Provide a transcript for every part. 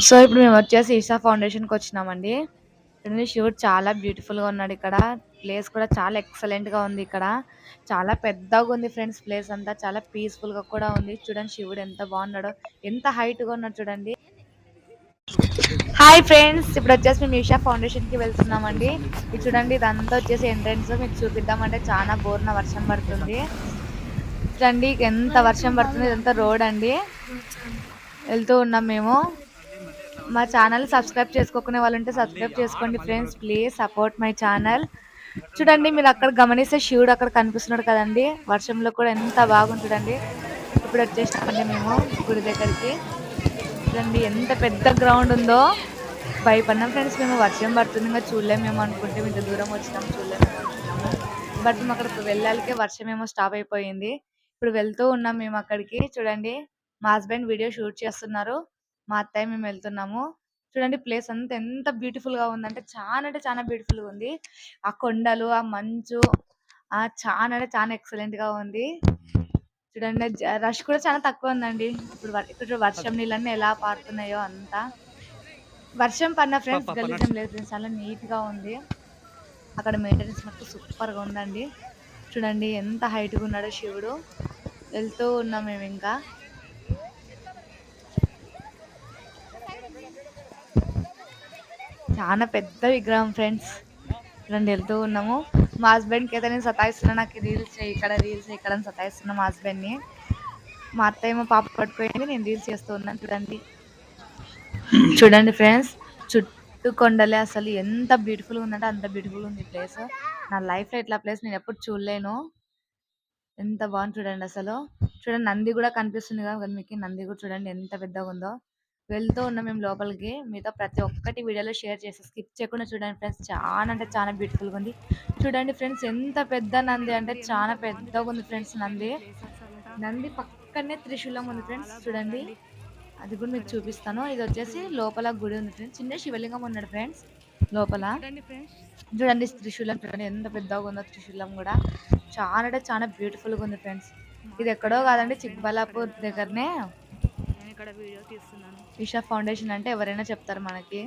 So, ఇప్పుడు మేమొచ్చేసి ఈషా ఫౌండేషన్‌కొచ్చినామండి. చూడండి శివుడు చాలా బ్యూటిఫుల్‌గా ఉన్నాడు ఇక్కడ. ప్లేస్ కూడా చాలా ఎక్సలెంట్‌గా ఉంది ఇక్కడ. చాలా పెద్దగుంది ఫ్రెండ్స్ ప్లేస్ అంతా. చాలా పీస్‌ఫుల్‌గా కూడా ఉంది. చూడండి శివుడు ఎంత బాగున్నాడో. ఎంత హైట్‌గా ఉన్నాడో చూడండి. Hi friends! ఇప్పుడొచ్చేసి మేము ఈషా ఫౌండేషన్‌కి వెళ్తున్నామండి. ఇది చూడండి ఇదంతా వచ్చేసి ఎంట్రన్స్ మీకు చూపిద్దామంటే చాలా బోరున వర్షం పడుతుంది. చూడండి ఎంత వర్షం పడుతుంది. ఇదంతా రోడ్ అండి. వెళ్తూ ఉన్నాం మేము. మా ఛానల్ సబ్స్క్రైబ్ చేసుకోకునే వాళ్ళుంటే సబ్స్క్రైబ్ చేసుకోండి friends. Please support my channel. చూడండి మీరు అక్కడ గమనిస్తే శివుడు అక్కడ కనిపిస్తున్నాడు కదండి. వర్షంలో కూడా ఎంత బాగుంది చూడండి. ఇప్పుడు వచ్చేసినామండి మేము గుడి దగ్గరికి. చూడండి ఎంత పెద్ద గ్రౌండ్ ఉందో. భయపడినాం ఫ్రెండ్స్ మేము. వర్షం పడుతుంది ఇంకా చూడలేమేమో అనుకుంటే ఇంత దూరం వచ్చినాం చూడలేమేమో అనుకున్నాము. బట్ మేము అక్కడికి వెళ్ళాలికే వర్షం ఏమో స్టాప్ అయిపోయింది. ఇప్పుడు వెళ్తూ ఉన్నాం మేము అక్కడికి. చూడండి మా హస్బెండ్ వీడియో షూట్ చేస్తున్నారు. మా అత్తయ్య మేము వెళ్తున్నాము. చూడండి ప్లేస్ అంతా ఎంత బ్యూటిఫుల్ గా ఉందంటే చాలా బ్యూటిఫుల్ గా ఉంది. ఆ కొండలు ఆ మంచు చాలా అంటే చాలా ఎక్సలెంట్ గా ఉంది. చూడండి రష్ కూడా చాలా తక్కువ ఉందండి. ఇప్పుడు వర్షం నీళ్ళన్నీ ఎలా పారుతున్నాయో అంతా. వర్షం పడిన ఫ్రెండ్స్ గలీజం లేదు ఫ్రెండ్స్. చాలా నీట్ గా ఉంది. అక్కడ మెయింటెనెన్స్ మటుకు సూపర్ గా ఉందండి. చూడండి ఎంత హైట్ గా ఉన్నాడో శివుడు. వెళ్తూ ఉన్నాం మేము ఇంకా. చాలా పెద్ద విగ్రహం ఫ్రెండ్స్. చూడండి వెళ్తూ ఉన్నాము. మా హస్బెండ్కి అయితే నేను సతాయిస్తున్నా, నాకు రీల్స్ చేయి ఇక్కడ అని సతాయిస్తున్నా మా హస్బెండ్ని. మా అత్తయ్య మా పాప పట్టుకోయింది, నేను రీల్స్ చేస్తూ ఉన్నాను. చూడండి ఫ్రెండ్స్ చుట్టూ కొండలే. అసలు ఎంత బ్యూటిఫుల్గా ఉందంటే అంత బ్యూటిఫుల్ ఉంది ప్లేస్. నా లైఫ్లో ఇట్లా ప్లేస్ నేను ఎప్పుడు చూడలేను. ఎంత బాగుంది చూడండి అసలు. చూడండి నంది కూడా కనిపిస్తుంది కదా మీకు. నంది కూడా చూడండి ఎంత పెద్దగా ఉందో. వెళ్తూ ఉన్నాం మేము లోపలికి. మీతో ప్రతి ఒక్కటి వీడియోలో షేర్ చేసి స్కిప్ చేయకుండా చూడండి ఫ్రెండ్స్. చాలా అంటే చాలా బ్యూటిఫుల్గా ఉంది. చూడండి ఫ్రెండ్స్ ఎంత పెద్ద నంది అంటే చాలా పెద్దగా ఉంది ఫ్రెండ్స్. నంది పక్కనే త్రిశూలం ఉంది ఫ్రెండ్స్. చూడండి అది కూడా మీకు చూపిస్తాను. ఇది వచ్చేసి లోపల గుడి ఉంది ఫ్రెండ్స్. చిన్న శివలింగం ఉన్నాడు ఫ్రెండ్స్ లోపల. చూడండి త్రిశూలం చూడండి ఎంత పెద్దగా ఉందో. త్రిశూలం కూడా చాలా అంటే చాలా బ్యూటిఫుల్ గా ఉంది ఫ్రెండ్స్. ఇది ఎక్కడో కాదండి, చిక్బల్లాపూర్ దగ్గరనే ఈషా ఫౌండేషన్ అంటే ఎవరైనా చెప్తారు మనకి.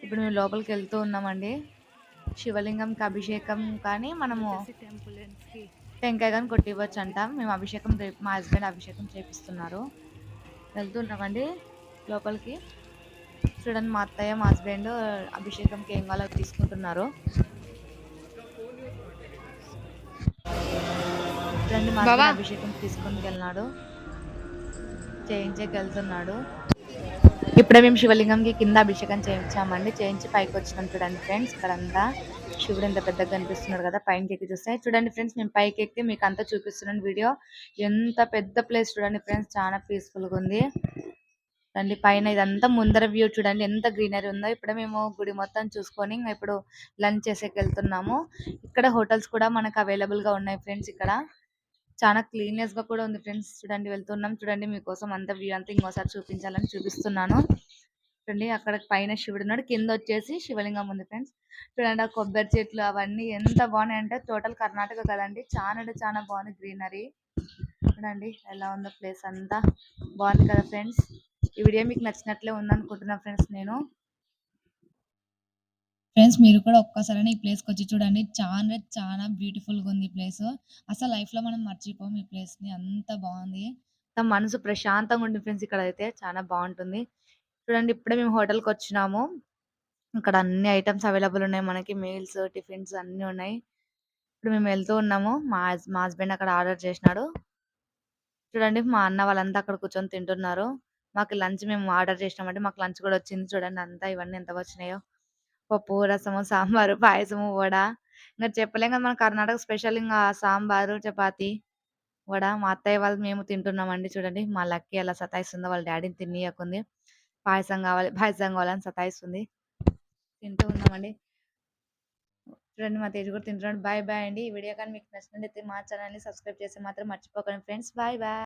ఇప్పుడు మేము లోపలికి వెళ్తూ ఉన్నామండి. శివలింగంకి అభిషేకం కానీ మనము టెంకాయ కానీ కొట్టివ్వచ్చు అంట. మేము అభిషేకం మా హస్బెండ్ అభిషేకం చేపిస్తున్నారు. వెళ్తున్నామండి లోపలికి. చూడండి మా అత్తయ్య మా హస్బెండ్ అభిషేకంకి ఏం కావాలో తీసుకుంటున్నారు. చూడండి మా హస్బెండ్ అభిషేకం తీసుకుని వెళ్ళినాడు, చేయించకి వెళ్తున్నాడు. ఇప్పుడే మేము శివలింగంకి కింద అభిషేకం చేయించామండి. చేయించి పైకి వచ్చినాం. చూడండి ఫ్రెండ్స్ ఇక్కడంతా శివుడు ఎంత పెద్దగా కనిపిస్తున్నాడు కదా పైకి ఎక్కి చూస్తే. చూడండి ఫ్రెండ్స్ మేము పైకి ఎక్కి మీకు అంతా చూపిస్తున్నాను వీడియో. ఎంత పెద్ద ప్లేస్ చూడండి ఫ్రెండ్స్. చాలా పీస్ఫుల్ గా ఉంది. చూడండి పైన ఇదంతా ముందర వ్యూ చూడండి ఎంత గ్రీనరీ ఉందో. ఇప్పుడే మేము గుడి మొత్తం చూసుకొని ఇప్పుడు లంచ్ చేసేకి వెళ్తున్నాము. ఇక్కడ హోటల్స్ కూడా మనకు అవైలబుల్ గా ఉన్నాయి ఫ్రెండ్స్. ఇక్కడ చాలా క్లీన్నెస్ గా కూడా ఉంది ఫ్రెండ్స్. చూడండి వెళ్తున్నాం. చూడండి మీకోసం అంత వ్యూ అంతా ఇంకోసారి చూపించాలని చూపిస్తున్నాను. చూడండి అక్కడ పైన శివుడు ఉన్నాడు, కింద వచ్చేసి శివలింగం ఉంది ఫ్రెండ్స్. చూడండి ఆ కొబ్బరి చెట్లు అవన్నీ ఎంత బాగున్నాయంటే టోటల్ కర్ణాటక కదండి. చాలా అంటే చాలా బాగుంది గ్రీనరీ. చూడండి ఎలా ఉందో ప్లేస్ అంతా. బాగుంది కదా ఫ్రెండ్స్. ఈ వీడియో మీకు నచ్చినట్లే ఉందనుకుంటున్నా ఫ్రెండ్స్. ఫ్రెండ్స్ మీరు కూడా ఒక్కసారైనా ఈ ప్లేస్కి వచ్చి చూడండి. చాలా బ్యూటిఫుల్గా ఉంది ఈ ప్లేస్. అసలు లైఫ్లో మనం మర్చిపోము ఈ ప్లేస్ని. అంత బాగుంది. మనసు ప్రశాంతంగా ఉంది ఫ్రెండ్స్. ఇక్కడ అయితే చాలా బాగుంటుంది. చూడండి ఇప్పుడే మేము హోటల్కి వచ్చినాము. ఇక్కడ అన్ని ఐటమ్స్ అవైలబుల్ ఉన్నాయి మనకి. మీల్స్ టిఫిన్స్ అన్నీ ఉన్నాయి. ఇప్పుడు మేము వెళ్తూ ఉన్నాము. మా హస్బెండ్ అక్కడ ఆర్డర్ చేసినాడు. చూడండి మా అన్న వాళ్ళంతా అక్కడ కూర్చొని తింటున్నారు. మాకు లంచ్ మేము ఆర్డర్ చేసినామంటే మాకు లంచ్ కూడా వచ్చింది. చూడండి అంతా ఇవన్నీ ఎంత వచ్చినాయో. పప్పు, రసము, సాంబారు, పాయసము, వడ. ఇంకా చెప్పలేం కదా మన కర్ణాటక స్పెషల్ ఇంకా సాంబారు, చపాతి, వడ. మా అత్తయ్య వాళ్ళు మేము తింటున్నామండి. చూడండి మా లక్కీ అలా సతాయిస్తుందో వాళ్ళ డాడీని తినియకుంది. పాయసం కావాలని సతాయిస్తుంది. తింటూ ఉన్నామండి. చూడండి మా తేజు కూడా తింటున్నాడు. బాయ్ బాయ్ అండి. ఈ వీడియో కానీ మీకు నచ్చినట్లయితే మా ఛానల్ని సబ్స్క్రైబ్ చేసి మాత్రం మర్చిపోకండి ఫ్రెండ్స్. Bye bye.